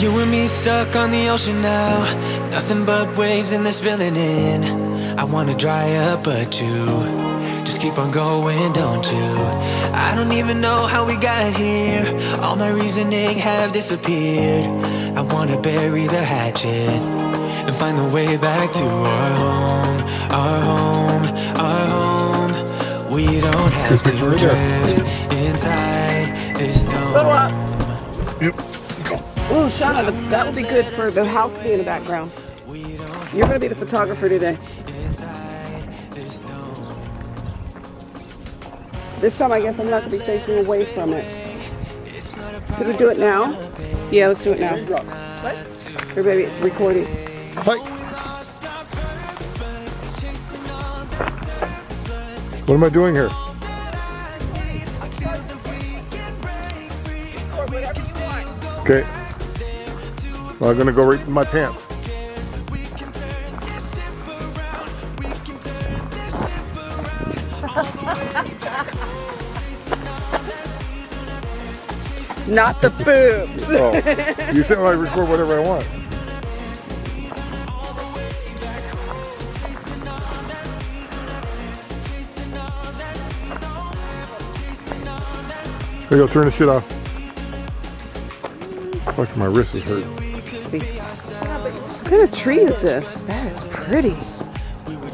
You and me stuck on the ocean now, nothing but waves and they're spilling in. I wanna dry up but you just keep on going, don't you? I don't even know how we got here, all my reasoning have disappeared. I wanna bury the hatchet and find the way back to our home, our home, our home. We don't have to drift inside this dome. Yep. Oh, Shauna, that would be good for the house to be in the background. You're going to be the photographer today. This time I guess I'm not going to be facing away from it. Should we do it now? Yeah, let's do it now. What? Here, baby, it's recording. Hi. What am I doing here? Okay. Well, I'm gonna go right in my pants. Not the boobs. Oh, you said I record whatever I want. Here you go, turn the shit off. Fuck, my wrist is hurt. What kind of tree is this? That is pretty.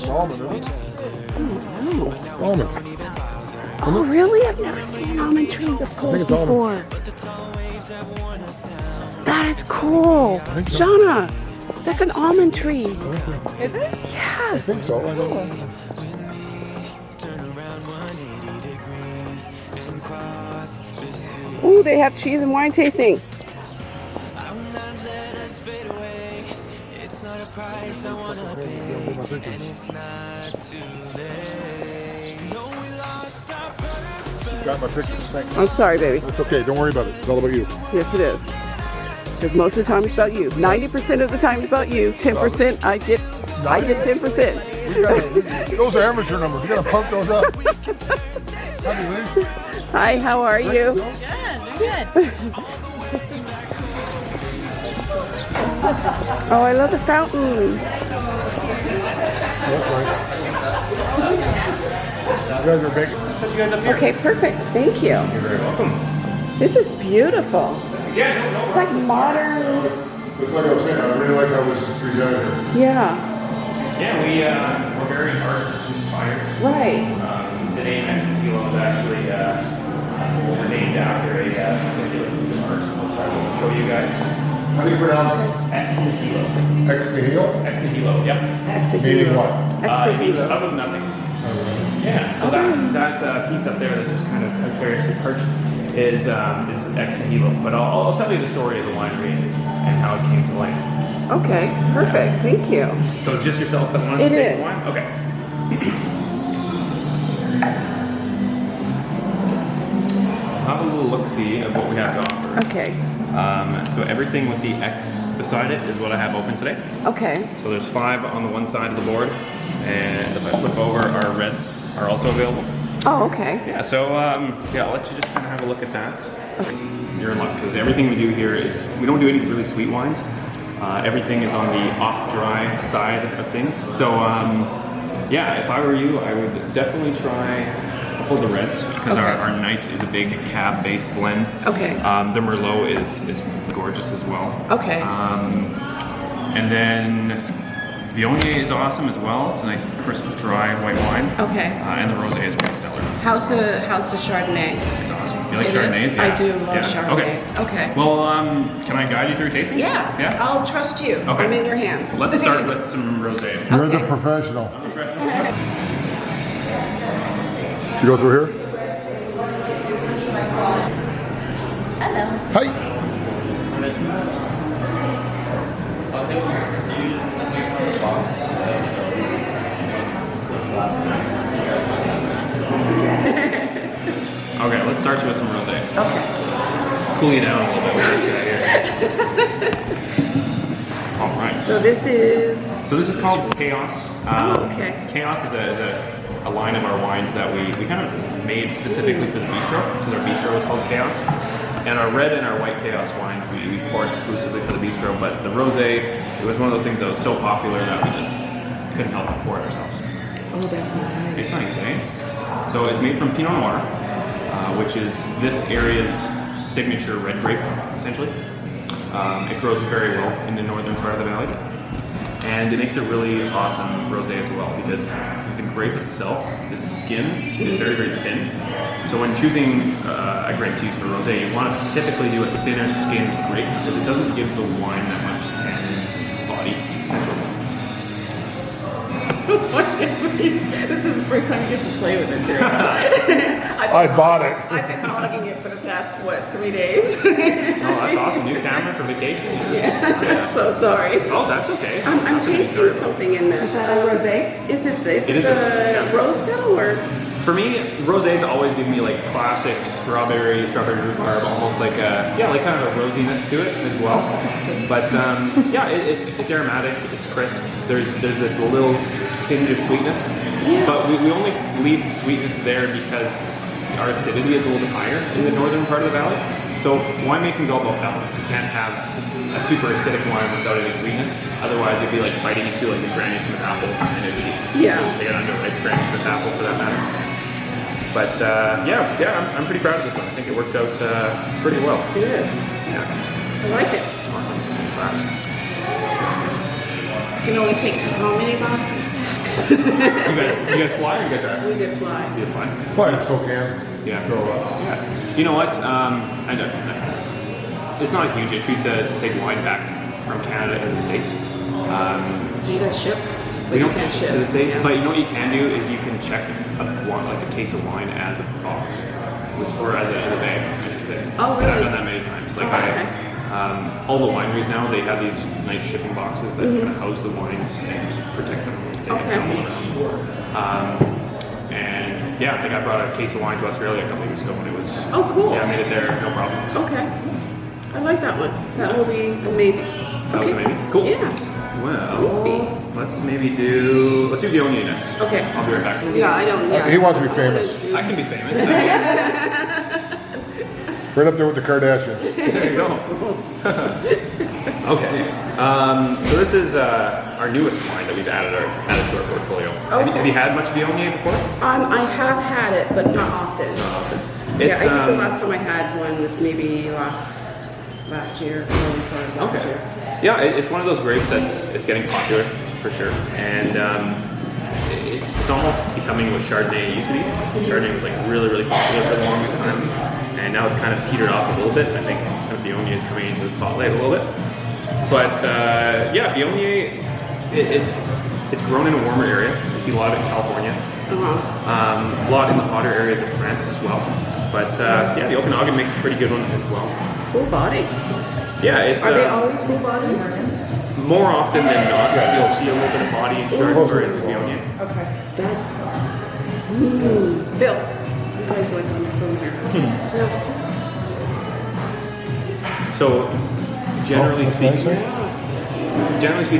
Almond, isn't it? Almond. Oh, really? I've never seen an almond tree this close before. That is cool. Shauna, that's an almond tree. Is it? Yes. I think so. I don't know. Ooh, they have cheese and wine tasting. Got my picture. Thanks. I'm sorry, baby. It's okay. Don't worry about it. It's all about you. Yes, it is. Because most of the time it's about you. 90% of the time it's about you. 10% I get 10%. Those are amateur numbers. We gotta pump those up. Hi, how are you? Good. Oh, I love the fountain. That's right. You guys are big. Okay, perfect. Thank you. You're very welcome. This is beautiful. Yeah, no. It's like modern. Just like I was saying, I really like how this is presented. Yeah. Yeah, we're very arts inspired. Right. The name Ex Nihilo is actually named after a particular piece of art. I'll try to show you guys. How do you pronounce it? Ex Nihilo. Ex Nihilo? Ex Nihilo, yep. Meaning what? It means out of nothing. Yeah, so that piece up there that's just kind of precariously perched is Ex Nihilo. But I'll tell you the story of the winery and how it came to life. Okay, perfect. Thank you. So it's just yourself that wanted to taste is. the wine? Okay. Have a little look-see of what we have to offer. Okay. So everything with the X beside it is what I have open today. Okay. So there's 5 on the one side of the board, and if I flip over, our reds are also available. Oh, okay. Yeah, so yeah, I'll let you just kind of have a look at that. Okay. You're in luck, because everything we do here is, we don't do any really sweet wines. Everything is on the off-dry side of things. So yeah, if I were you, I would definitely try a couple of the reds, because our Night is a big cab-based blend. Okay. The Merlot is gorgeous as well. Okay. And then Viognier is awesome as well. It's a nice, crisp, dry white wine. Okay. And the Rosé is quite stellar. How's the Chardonnay? It's awesome. You like It Chardonnays? is? Yeah. I do love Yeah. Chardonnays. Okay. Well, can I guide you through tasting? Yeah. Yeah. I'll trust you. Okay. I'm in your hands. Let's start with some Rosé. You're Okay. the professional. Professional. You go through here? Hello. Hi. Okay, let's start you with some rosé. Okay. Cool you down a little bit with this guy here. All right. So this is. So this is called Chaos. Okay. Chaos is a line of our wines that we kind of made specifically for the bistro, because our bistro is called Chaos. And our red and our white chaos wines we pour exclusively for the bistro, but the rosé, it was one of those things that was so popular that we just couldn't help but pour it ourselves. Oh, that's nice. It's nice, eh? So it's made from Pinot Noir, which is this area's signature red grape, essentially. It grows very well in the northern part of the valley. And it makes a really awesome rosé as well because the grape itself, the skin is very, very thin. So when choosing a grape to use for rosé, you want to typically do a thinner skinned grape because it doesn't give the wine that much tannins and body potential. This is the first time he gets to play with it today. I bought it. I've been hogging it for the past, 3 days? Oh, that's awesome. New camera for vacation? Yeah, so sorry. Oh, that's okay. I'm That's tasting enjoyable. something in this. Is that a rosé? Is it It is the rose petal or? For me, rosés always give me like classic strawberry rhubarb, almost like like kind of a rosiness to it as well. But it's aromatic, it's crisp. There's this little tinge of sweetness, but we only leave sweetness there because our acidity is a little bit higher in the northern part of the valley. So winemaking is all about balance. You can't have a super acidic wine without any sweetness. Otherwise, it'd be like biting into like a Granny Smith apple, and it'd be like an underripe Granny Smith apple for that matter. But I'm pretty proud of this one. I think it worked out pretty well. It is. Yeah, I like it. awesome. Glad. You can only take how many boxes back? You guys fly or you guys drive? We did fly. You fly? Fly to Spokane. Yeah. Yeah. You know what? I know it's not a huge issue to take wine back from Canada into the States. Do you guys ship? We don't can't ship to the States, but you know what you can do is you can check a case of wine as a box, or as a bag, I should say. Oh, really? And I've done that many times. Like all the wineries now, they have these nice shipping boxes that kind of house the wines and protect them if they get tumbled around. And yeah, I think I brought a case of wine to Australia a couple of years ago when it was. Oh, cool. Yeah, I made it there, no problem. So, Okay. I like that one. That will be a maybe. that was maybe cool. Yeah. Well, let's do the Viognier next. Okay. I'll be right back. Yeah, I don't. Yeah. He wants to be famous. I can be famous. Right up there with the Kardashians. There you go. Okay. So this is our newest wine that we've added to our portfolio. Have you had much Viognier before? I have had it, but not often. Not often. Yeah, I think the last time I had one was maybe last year. Early part of last year. Yeah, it's one of those grapes it's getting popular for sure, and it's almost becoming what Chardonnay used to be. Chardonnay was like really, really popular for the longest time, and now it's kind of teetered off a little bit. I think Viognier is coming into the spotlight a little bit, but Viognier it's grown in a warmer area. You see a lot of it in California, a lot in the hotter areas of France as well. But the Okanagan makes a pretty good one as well. Full body. Yeah, it's. Are they always full body? More often than not, you'll see a little bit of body in Chardonnay and Viognier. Okay. That's. Phil, you guys are like on your phone here. Smell. So, generally speaking,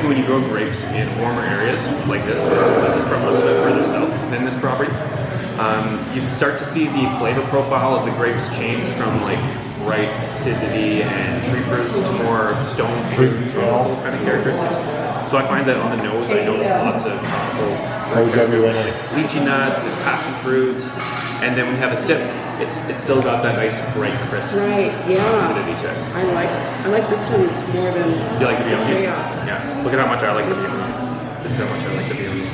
when you grow grapes in warmer areas like this is from a little bit further south than this property. You start to see the flavor profile of the grapes change from like bright acidity and tree fruits to more stone fruit tropical kind of characteristics. So I find that on the nose I notice lots of tropical fruit characteristics like lychee nuts and passion fruits. And then when you have a sip, it's still got that nice bright crisp acidity to it. I like this one more than You like the Viognier? Chaos. Yeah. Look at how much I like the Viognier. This is how much I like the Viognier.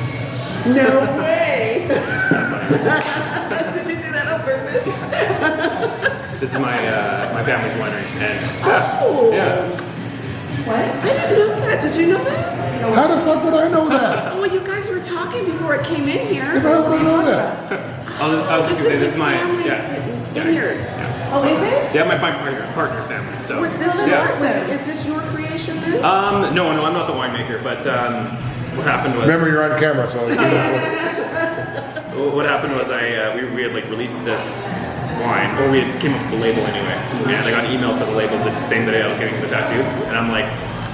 No way! Did you do that on purpose? This is my family's winery, and What? I didn't know that. Did you know that? How the fuck would I know that? Well, you guys were talking before it came in here. How would I know that? I was just gonna say this is my vineyard. Oh, is it? Yeah, my partner's family. So Was this is this your creation then? no, I'm not the winemaker, but what happened was Remember, you're on camera, so. what happened was we had like released this wine, or we had came up with the label anyway, and I got an email for the label the same day I was getting the tattoo, and I'm like,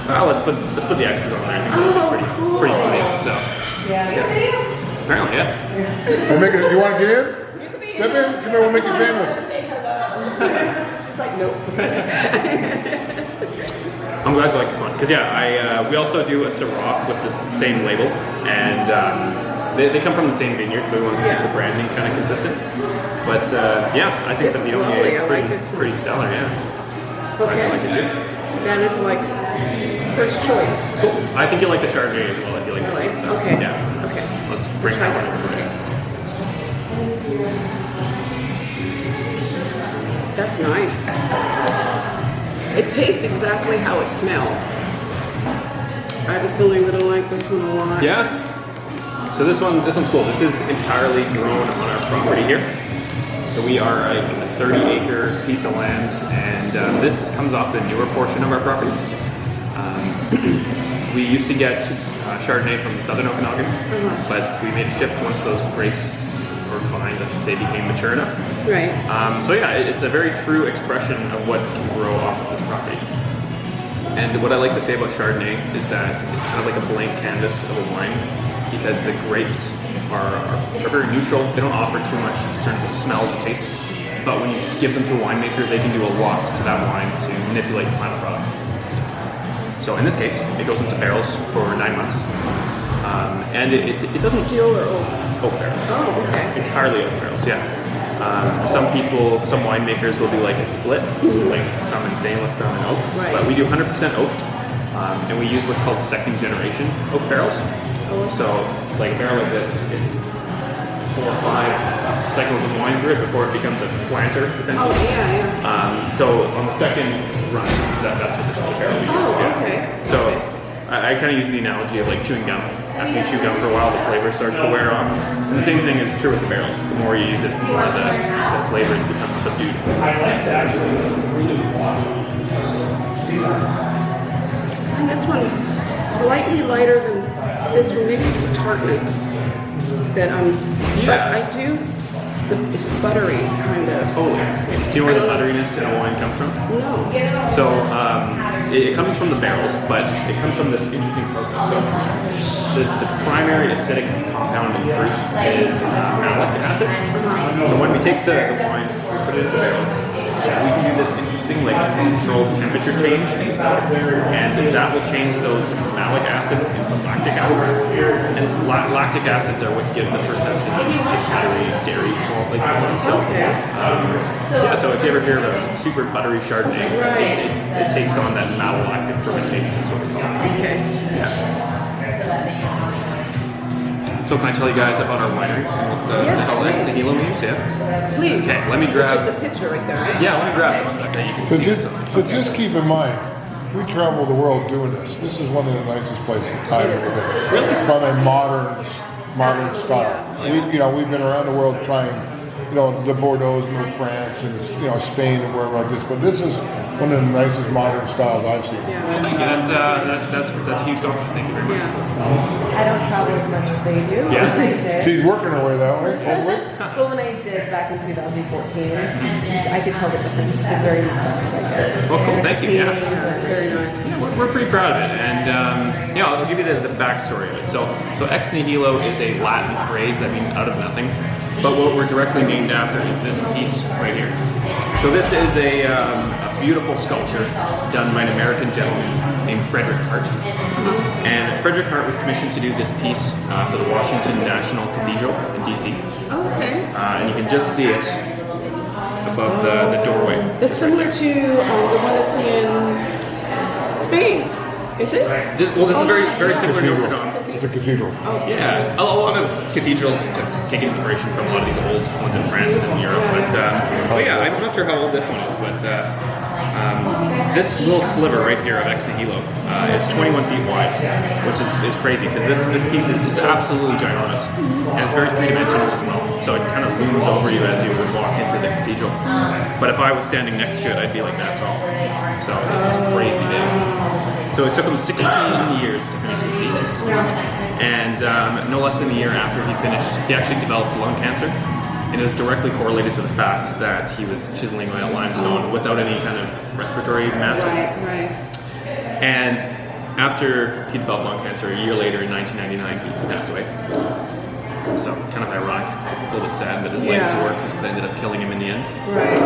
oh, let's put the X's on there. I think that'll be pretty funny. So apparently, yeah. You want to get in? Step in. Come here. We'll make you famous. It's like, nope. I'm glad you like this one because we also do a Syrah with this same label, and they come from the same vineyard, so we want to keep the branding kind of consistent. But I think This the is Viognier lovely. I is like this one. pretty stellar. Yeah, Okay. I like it too. That is like first choice. Cool. I think you'll like the Chardonnay as well if you like this Really? one. So, Okay. Yeah. Okay. Let's bring Try that that. one over. Okay. That's nice. It tastes exactly how it smells. I have a feeling that I like this one a lot. Yeah. So this one's cool. This is entirely grown on our property here. So we are a 30-acre piece of land, and this comes off the newer portion of our property. We used to get Chardonnay from the southern Okanagan, but we made a shift once those grapes, or vines, I should say, became mature enough. Right. It's a very true expression of what can grow off of this property. And what I like to say about Chardonnay is that it's kind of like a blank canvas of a wine, because the grapes are very neutral. They don't offer too much discernible smells or taste. But when you give them to a winemaker, they can do a lot to that wine to manipulate the final product. So in this case, it goes into barrels for 9 months. And it doesn't... Steel or oak? Oak barrels. Oh, okay. Entirely oak barrels, yeah. Some winemakers will do like a split, like some in stainless, some in oak. Right. But we do 100% oaked, and we use what's called second generation oak barrels. So like a barrel like this, it's 4 or 5 cycles of wine through it before it becomes a planter, essentially. Oh, yeah. So on the second run, that's what the barrel we use. Oh, okay. So I kind of use the analogy of like chewing gum. After you chew gum for a while, the flavor starts to wear off. And the same thing is true with the barrels. The more you use it, the more the flavors become subdued. And this one slightly lighter than this one. Maybe it's the tartness that but I do. It's buttery kind of. Totally. Do you know where the butteriness in a wine comes from? No. So it comes from the barrels, but it comes from this interesting process. So the primary acidic compound in fruit is malic acid. So when we take the wine, we put it into barrels, we can do this interesting like controlled temperature change inside, and that will change those malic acids into lactic acids. And lactic acids are what give the perception of buttery dairy quality. So, so if you ever hear of a super buttery Chardonnay, it takes on that malolactic fermentation, is what we call it. Okay. Yeah. So can I tell you guys about our winery? The hell Ex Nihilo means? Yeah. Please. Okay, let me grab. Just the picture right there, right? Yeah, let me grab it. One second. You can So see just, it. so just keep in mind, we travel the world doing this. This is one of the nicest places I've ever been. Really? From a modern style. We've been around the world trying, the Bordeaux and France and Spain and wherever like this. But this is one of the nicest modern styles I've seen. Well, thank you. That's a huge compliment. Thank you very much. I don't travel as much as they do. Yeah. When I did. She's working her way that way. Oh, wait. But when I did back in 2014, I could tell the difference. It's very much. Well, cool. Thank you. Yeah. It's very nice. Yeah, we're pretty proud of it, and I'll give you the backstory of it. So ex nihilo is a Latin phrase that means out of nothing, but what we're directly named after is this piece right here. So this is a beautiful sculpture done by an American gentleman named Frederick Hart, and Frederick Hart was commissioned to do this piece for the Washington National Cathedral in D.C. Oh, okay. And you can just see it above the doorway. It's similar to the one that's in Spain. Is it? This is very similar to Notre Dame. It's a cathedral. Yeah, a lot of cathedrals take inspiration from a lot of these old ones in France and Europe. But yeah, I'm not sure how old this one is, but this little sliver right here of Ex Nihilo is 21 feet wide, which is crazy because this piece is absolutely ginormous, and it's very three-dimensional as well. So it kind of looms over you as you walk into the cathedral. But if I was standing next to it, I'd be like that tall. So it's crazy big. So it took him 16 years to finish this piece. And no less than a year after he finished, he actually developed lung cancer. And it was directly correlated to the fact that he was chiseling away at limestone without any kind of respiratory mask. Right. And after he developed lung cancer, a year later in 1999, he passed away. So kind of ironic, a little bit sad that his legacy work ended up killing him in the end. Right.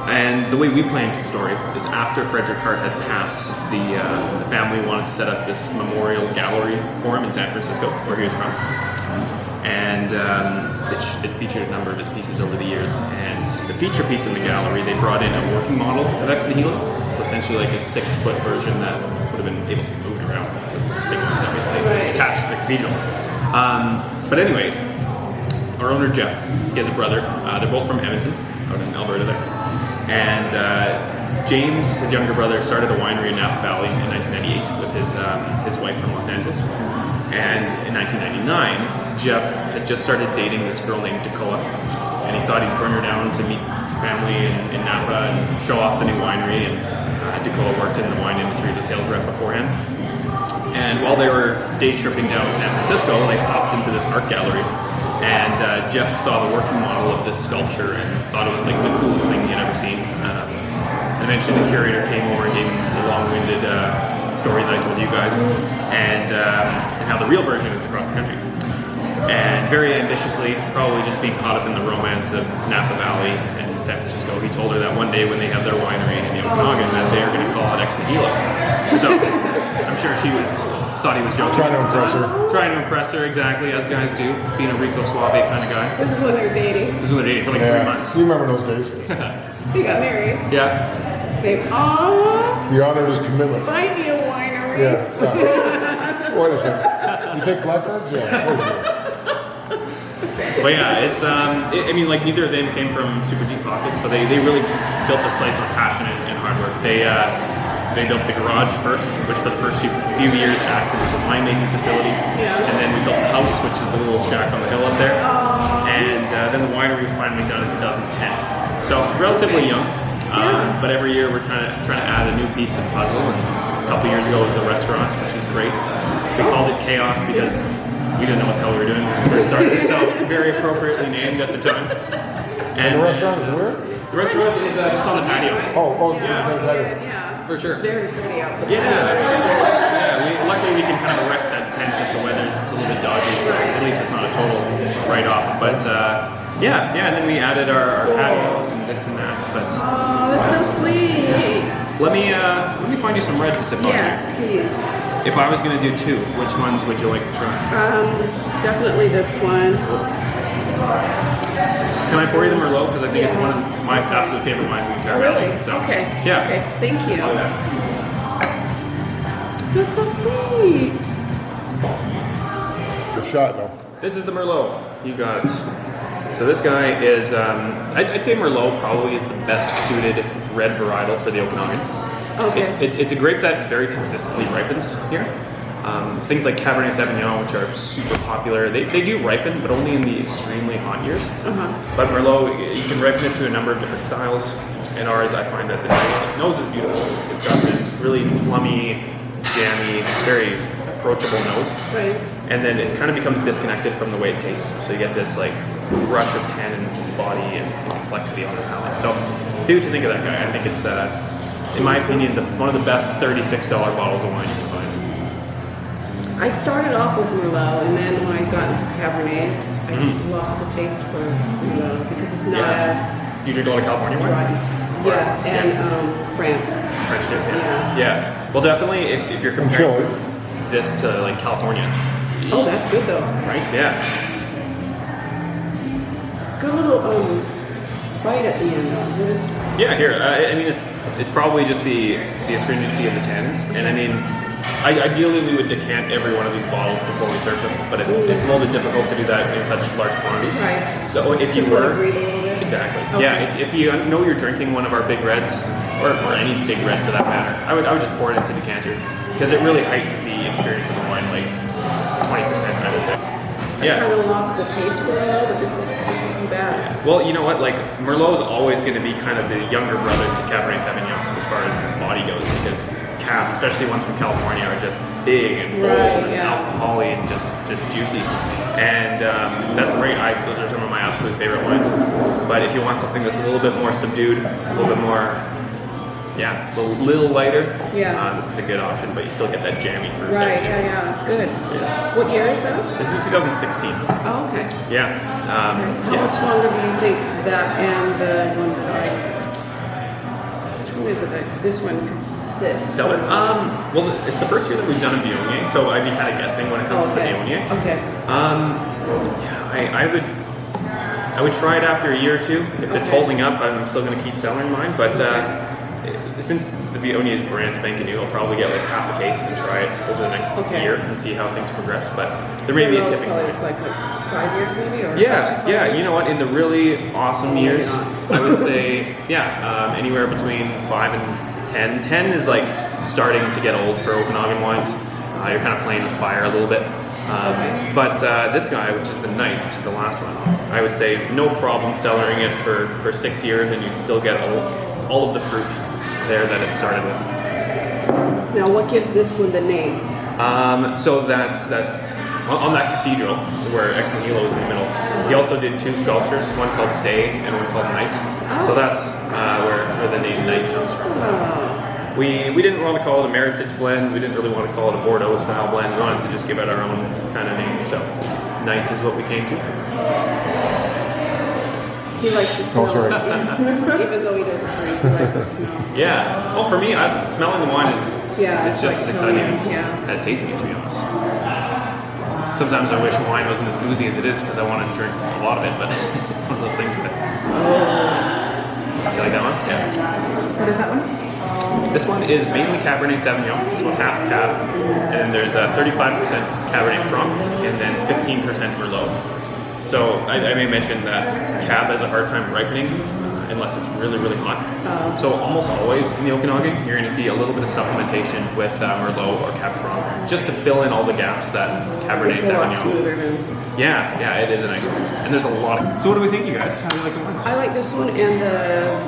And the way we planned the story is after Frederick Hart had passed, the family wanted to set up this memorial gallery for him in San Francisco, where he was from. And it featured a number of his pieces over the years. And the feature piece in the gallery, they brought in a working model of Ex Nihilo, so essentially like a 6-foot version that would have been able to be moved around. Big ones, obviously, attached to the cathedral. But anyway, our owner Jeff, he has a brother. They're both from Edmonton, out in Alberta there. And James, his younger brother, started a winery in Napa Valley in 1998 with his wife from Los Angeles. And in 1999, Jeff had just started dating this girl named Dakota, and he thought he'd bring her down to meet family in Napa and show off the new winery. And Dakota worked in the wine industry as a sales rep beforehand. And while they were day tripping down to San Francisco, they popped into this art gallery. And Jeff saw the working model of this sculpture and thought it was like the coolest thing he had ever seen. Eventually the curator came over and gave him the long-winded story that I told you guys, and how the real version is across the country. And very ambitiously, probably just being caught up in the romance of Napa Valley and San Francisco, he told her that one day when they have their winery in the Okanagan that they are going to call it Ex Nihilo. So I'm sure she thought he was joking. Trying to impress her. Trying to impress her, exactly, as guys do, being a Rico Suave kind of guy. This is when they're dating. This is when they're dating for like 3 months. You remember those days? He got married. Yeah. They, aw, He honored his commitment. find me a winery. Yeah. Wait a second. You take blackbirds? Yeah. But yeah, it's I mean, like neither of them came from super deep pockets, so they really built this place on passion and hard work. They built the garage first, which for the first few years acted as the winemaking facility. Yeah. And then we built the house, which is the little shack on the hill up there. And then the winery was finally done in 2010. So relatively young, but every year we're trying to add a new piece to the puzzle. And a couple years ago was the restaurants, which is great. We called it Chaos because we didn't know what the hell we were doing when we first started. So very appropriately named at the time. And the restaurant is where? The restaurant is just on the patio. Yeah. For sure. It's very pretty out there. Yeah. Luckily we can kind of erect that tent if the weather's a little bit dodgy, so at least it's not a total write-off. But yeah, and then we added our patio and this and that. But Oh, that's so sweet. let me find you some red to sip on. Yes, please. If I was gonna do 2, which ones would you like to try? Definitely this one. Can I pour you the Merlot? Because I think it's one of my absolute favorite wines in the entire Really? valley. So, Okay. Yeah. Okay. Thank you. Oh, yeah. That's so sweet. The shot, though. This is the Merlot. You got it. So this guy is, I'd say Merlot probably is the best suited red varietal for the Okanagan. Okay. It's a grape that very consistently ripens here. Things like Cabernet Sauvignon, which are super popular, they do ripen, but only in the extremely hot years. But Merlot, you can ripen it to a number of different styles. In ours, I find that the nose is beautiful. It's got this really plummy, jammy, very approachable nose. Right. And then it kind of becomes disconnected from the way it tastes. So you get this like rush of tannins and body and complexity on the palate. So see what you think of that guy. I think it's, in my opinion, one of the best $36 bottles of wine you can find. I started off with Merlot, and then when I got into Cabernets, I lost the taste for Merlot because it's not as You drink a lot of California wine? dry. Yes, and France. French dip, Yeah. yeah. Well, definitely if you're comparing this to like California, Oh, that's good though. right? Yeah. It's got a little bite at the end though. What is? Yeah, here. I mean, it's probably just the astringency of the tannins, and I mean, ideally we would decant every one of these bottles before we serve them, but it's a little bit difficult to do that in such large quantities. Right. So if you Just let it were breathe a little bit. exactly, Okay. yeah. If you know you're drinking one of our big reds, or any big red for that matter, I would just pour it into the decanter because it really heightens the experience of the wine like 20%, I would say. Yeah. I kind of lost the taste for Merlot, but this isn't bad. Well, you know what? Like Merlot is always going to be kind of the younger brother to Cabernet Sauvignon as far as body goes, because Cab, especially ones from California, are just big and bold and alcoholic and just juicy. And that's great. Those are some of my absolute favorite wines. But if you want something that's a little bit more subdued, a little bit more, a little lighter, this is a good option. But you still get that jammy fruit. Right. there, too. Yeah. It's good. Yeah. What year is that? This is 2016. Oh, okay. Yeah. How much longer do you think that and the one that one is it that this one could sit? Sell it? Well, it's the first year that we've done a Viognier, so I'd be kind of guessing when it comes to the Viognier. Okay. Yeah, I would try it after a year or two. If it's holding up, I'm still going to keep selling mine. But since the Viognier is brand spanking new, I'll probably get like half a case and try it over the next year and see how things progress. But there may be a tipping point. It's like what, 5 years maybe, or Yeah. years? You know what? In the really awesome years, I would say anywhere between 5 and 10. 10 is like starting to get old for Okanagan wines. You're kind of playing with fire a little bit. But this guy, which is the Knight, which is the last one, I would say no problem cellaring it for 6 years, and you'd still get all of the fruit there that it started with. Now, what gives this one the name? So that's that on that cathedral where Ex Nihilo is in the middle. He also did 2 sculptures, one called Day and one called Night. So that's where the name Night comes from. We didn't want to call it a Meritage blend. We didn't really want to call it a Bordeaux style blend. We wanted to just give it our own kind of name. So Night is what we came to. He likes to smell sorry. it, even though he doesn't drink. He likes to smell. Yeah. Well, for me, smelling the wine is It's just like as exciting totally, as tasting it, to be honest. Sometimes I wish wine wasn't as boozy as it is because I want to drink a lot of it, but it's one of those things that. You like that one? Yeah. What is that one? This one is mainly Cabernet Sauvignon, which is about half cab, and then there's 35% Cabernet Franc, and then 15% Merlot. So I may mention that cab has a hard time ripening unless it's really, really hot. So almost always in the Okanagan, you're going to see a little bit of supplementation with Merlot or Cab Franc, just to fill in all the gaps that Cabernet It's a lot Sauvignon. smoother than. Yeah, it is a nice one. And there's a lot of. So what do we think, you guys? How do you like the wines? I like this one and the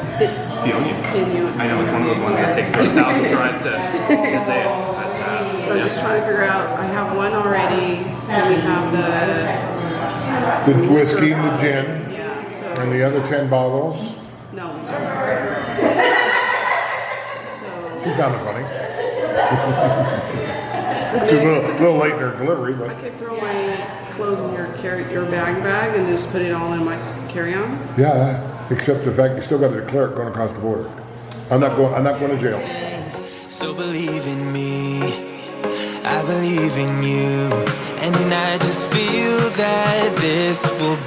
Viognier. Viognier. I know it's one of those ones that takes 1,000 tries to say it. But, I'm just trying to figure out. I have one already. Then we have The whiskey and the gin, yeah. So and the other 10 bottles. no. So She found it funny. It's a little late in her delivery, I but could throw my clothes in your bag and just put it all in my carry-on. yeah. Except the fact you still got to declare it going across the border. I'm not going to jail. So believe in me, I believe in you, and I just feel that this will